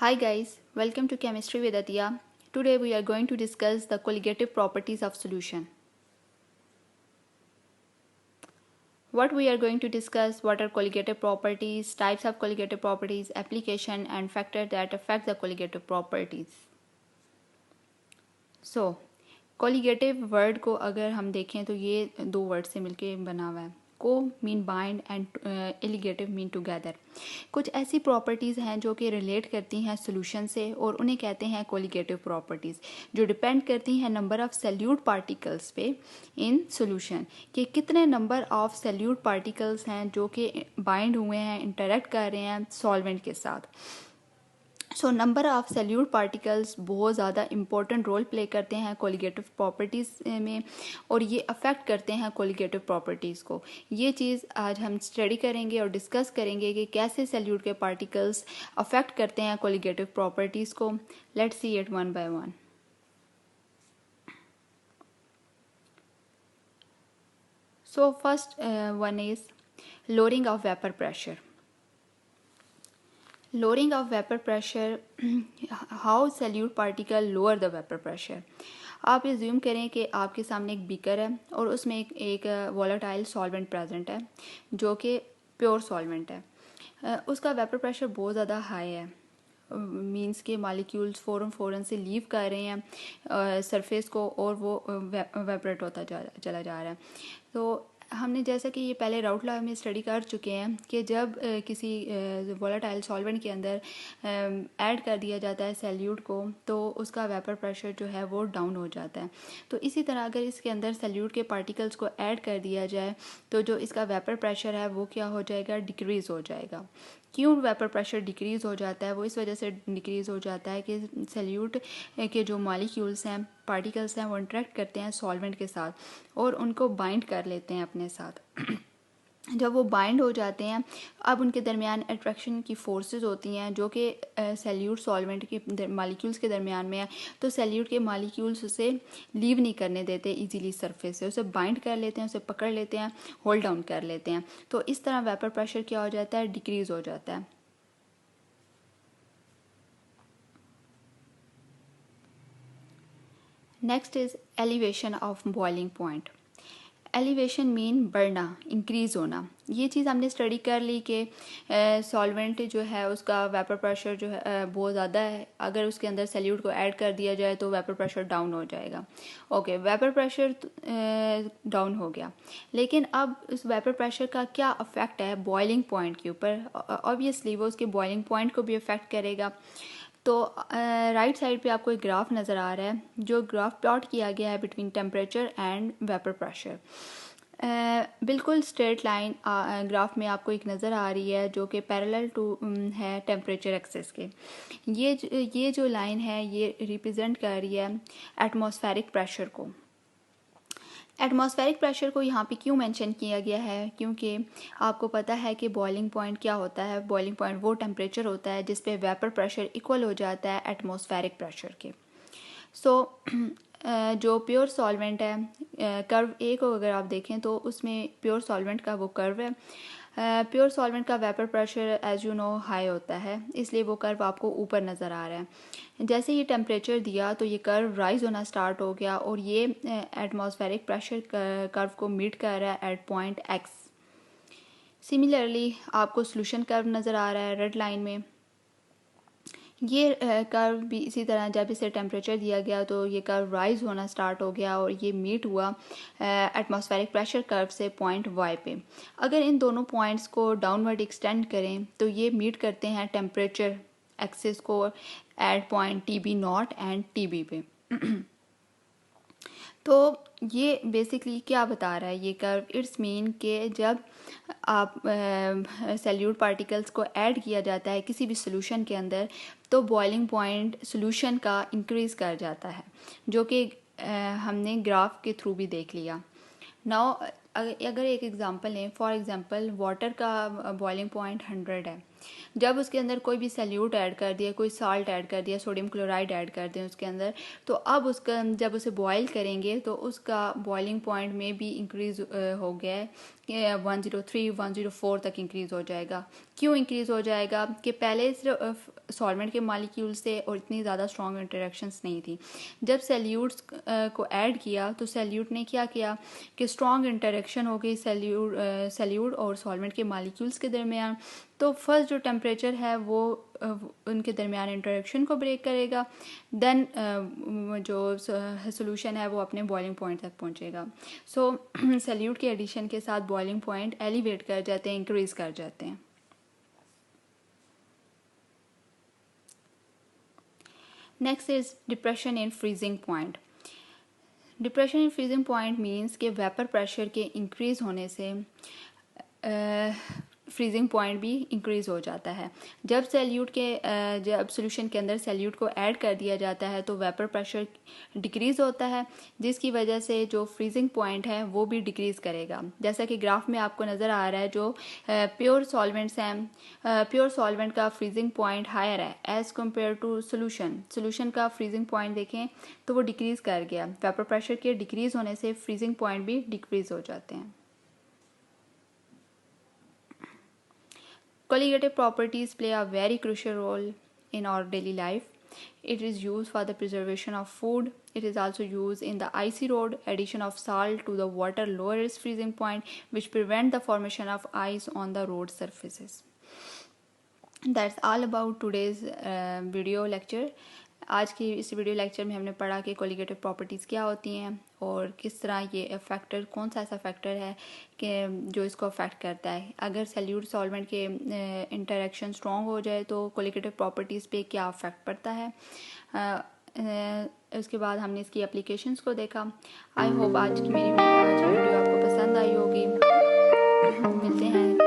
Hi guys, welcome to Chemistry with Atiya. Today we are going to discuss the colligative properties of solution. What we are going to discuss, what are colligative properties, types of colligative properties, application and factors that affect the colligative properties. So, colligative word को अगर हम देखें तो ये दो word से मिलके बना हुआ है. को मीन बाइंड एंड एलिगेटिव मीन टुगेदर. कुछ ऐसी प्रॉपर्टीज़ हैं जो कि रिलेट करती हैं सॉल्यूशन से और उन्हें कहते हैं कोलिगेटिव प्रॉपर्टीज़, जो डिपेंड करती हैं नंबर ऑफ सैल्यूट पार्टिकल्स पे इन सॉल्यूशन, कि कितने नंबर ऑफ सैल्यूट पार्टिकल्स हैं जो कि बाइंड हुए हैं, इंटरेक्ट कर रहे हैं सॉल्वेंट के साथ. So number of salute particles बहुत ज़्यादा इंपॉर्टेंट रोल प्ले करते हैं कोलिगेटिव प्रॉपर्टीज़ में, और ये अफेक्ट करते हैं कोलिगेटिव प्रॉपर्टीज़ को. ये चीज़ आज हम स्टडी करेंगे और डिस्कस करेंगे कि कैसे सैल्यूट के पार्टिकल्स अफेक्ट करते हैं कोलिगेटिव प्रॉपर्टीज़ को. Let's see it one by one. So first one is lowering of vapor pressure. Lowering of vapor pressure, how solute particle lower the vapor pressure. आप assume करें कि आपके सामने एक बीकर है और उसमें एक वॉलेटाइल सॉल्वेंट प्रेजेंट है जो कि प्योर सॉल्वेंट है. उसका वेपर प्रेशर बहुत ज़्यादा हाई है, मींस के मालिक्यूल्स फ़ौरन से लीव कर रहे हैं सरफेस को और वो वेपरेट होता चला जा रहा है. तो हमने जैसा कि ये पहले राउट लॉ में स्टडी कर चुके हैं कि जब किसी वोलेटाइल सॉल्वेंट के अंदर ऐड कर दिया जाता है सैल्यूट को तो उसका वेपर प्रेशर जो है वो डाउन हो जाता है. तो इसी तरह अगर इसके अंदर सैल्यूट के पार्टिकल्स को ऐड कर दिया जाए तो जो इसका वेपर प्रेशर है वो क्या हो जाएगा, डिक्रीज़ हो जाएगा. क्यों वेपर प्रेशर डिक्रीज़ हो जाता है? वो इस वजह से डिक्रीज़ हो जाता है कि सैल्यूट के जो मॉलिक्यूल्स हैं, पार्टिकल्स हैं, वो इंटरेक्ट करते हैं सॉल्वेंट के साथ और उनको बाइंड कर लेते हैं अपने साथ. जब वो बाइंड हो जाते हैं, अब उनके दरमियान अट्रैक्शन की फोर्सेस होती हैं जो कि सैल्यूट सॉल्वेंट के मालिक्यूल्स के दरमियान में है. तो सैल्यूट के मालिक्यूल्स उसे लीव नहीं करने देते इजीली सरफेस से, उसे बाइंड कर लेते हैं, उसे पकड़ लेते हैं, होल्ड डाउन कर लेते हैं. तो इस तरह वेपर प्रेशर क्या हो जाता है, डिक्रीज़ हो जाता है. Next is elevation of boiling point. Elevation mean बढ़ना, इंक्रीज़ होना. ये चीज़ हमने स्टडी कर ली कि सॉल्वेंट जो है उसका वेपर प्रेशर जो है बहुत ज़्यादा है. अगर उसके अंदर सैल्यूट को ऐड कर दिया जाए तो वेपर प्रेशर डाउन हो जाएगा. ओके, वेपर प्रेशर डाउन हो गया, लेकिन अब उस वेपर प्रेशर का क्या अफेक्ट है बॉइलिंग पॉइंट के ऊपर? ऑब्वियसली वो उसके बॉइलिंग पॉइंट को भी अफेक्ट करेगा. तो राइट साइड पे आपको एक ग्राफ नज़र आ रहा है, जो ग्राफ प्लॉट किया गया है between temperature and vapour pressure. बिल्कुल स्ट्रेट लाइन ग्राफ में आपको एक नज़र आ रही है जो कि पैरेलल टू है टेम्परेचर एक्सेस के. ये जो लाइन है ये रिप्रेजेंट कर रही है एटमॉस्फेरिक प्रेशर को. एटमॉस्फेरिक प्रेशर को यहाँ पे क्यों मेंशन किया गया है? क्योंकि आपको पता है कि बॉइलिंग पॉइंट क्या होता है. बॉइलिंग पॉइंट वो टेम्परेचर होता है जिस पे वेपर प्रेशर इक्वल हो जाता है एटमॉस्फेरिक प्रेशर के. सो जो प्योर सॉल्वेंट है, कर्व ए को अगर आप देखें तो उसमें प्योर सॉल्वेंट का वो कर्व है. प्योर सॉल्वेंट का vapour pressure as you know high होता है, इसलिए वो कर्व आपको ऊपर नज़र आ रहा है. जैसे ही टेम्परेचर दिया तो ये कर्व राइज होना स्टार्ट हो गया और ये एटमॉस्फेरिक प्रेशर कर्व को मीट कर रहा है एट पॉइंट एक्स. सिमिलरली आपको सॉल्यूशन कर्व नज़र आ रहा है रेड लाइन में. ये कर्व भी इसी तरह जब इसे टेम्परेचर दिया गया तो ये कर्व राइज होना स्टार्ट हो गया और ये मीट हुआ एटमॉस्फेरिक प्रेशर कर्व से पॉइंट वाई पे. अगर इन दोनों पॉइंट्स को डाउनवर्ड एक्सटेंड करें तो ये मीट करते हैं टेम्परेचर एक्सिस को at point T B nought and T B पे. तो ये बेसिकली क्या बता रहा है ये कर्व? इट्स मीन कि जब आप सैल्यूट पार्टिकल्स को ऐड किया जाता है किसी भी सॉल्यूशन के अंदर तो बॉइलिंग पॉइंट सॉल्यूशन का इंक्रीज़ कर जाता है, जो कि हमने ग्राफ के थ्रू भी देख लिया. नाउ अगर एक एग्जांपल लें, फॉर एग्जांपल वाटर का बॉइलिंग पॉइंट 100 है जब उसके अंदर कोई भी सल्यूट ऐड कर दिया, कोई साल्ट ऐड कर दिया, सोडियम क्लोराइड ऐड कर दें उसके अंदर, तो अब उसका जब उसे बॉयल करेंगे तो उसका बॉइलिंग पॉइंट में भी इंक्रीज़ हो गया है, 103 104 तक इंक्रीज़ हो जाएगा। क्यों इंक्रीज़ हो जाएगा कि पहले सिर्फ सॉल्वेंट के मालिक्यूल्स थे और इतनी ज़्यादा स्ट्रॉन्ग इंटरेक्शंस नहीं थी। जब सल्यूट्स को ऐड किया तो सल्यूट ने क्या किया कि स्ट्रॉन्ग इंटरेक्शन हो गई सल्यूट और सॉल्वेंट के मालिक्यूल्स के दरमियान। तो फर्स्ट जो टेम्परेचर है वो उनके दरमियान इंटरेक्शन को ब्रेक करेगा, देन जो सोल्यूशन है वो अपने बॉइलिंग पॉइंट तक पहुंचेगा। सो सल्यूट के एडिशन के साथ बॉइलिंग पॉइंट एलिवेट कर जाते हैं, इंक्रीज कर जाते हैं। Next is depression in freezing point. Depression in freezing point means कि वेपर प्रेशर के इंक्रीज होने से फ्रीजिंग पॉइंट भी इंक्रीज़ हो जाता है। जब जब सोल्यूशन के अंदर सल्यूट को ऐड कर दिया जाता है तो वेपर प्रेशर डिक्रीज़ होता है, जिसकी वजह से जो फ्रीजिंग पॉइंट है वो भी डिक्रीज़ करेगा। जैसा कि ग्राफ में आपको नज़र आ रहा है, जो प्योर सॉल्वेंट्स हैं, प्योर सॉल्वेंट का फ्रीजिंग पॉइंट हायर है एज़ कम्पेयर टू सोल्यूशन का फ्रीजिंग पॉइंट देखें तो वो डिक्रीज़ कर गया। वेपर प्रेशर के डिक्रीज़ होने से फ्रीजिंग पॉइंट भी डिक्रीज़ हो जाते हैं। Colligative properties play a very crucial role in our daily life. It is used for the preservation of food. It is also used in the icy road. Addition of salt to the water lowers freezing point, which prevent the formation of ice on the road surfaces. That's all about today's video lecture. आज की इस video lecture में हमने पढ़ा कि colligative properties क्या होती हैं और किस तरह ये फैक्टर, कौन सा ऐसा फैक्टर है कि जो इसको अफेक्ट करता है। अगर सल्यूट सॉल्वेंट के इंटरेक्शन स्ट्रॉन्ग हो जाए तो कोलिगेटिव प्रॉपर्टीज़ पे क्या अफेक्ट पड़ता है। उसके बाद हमने इसकी एप्लीकेशंस को देखा। आई होप आज की वीडियो आपको पसंद आई होगी। मिलते हैं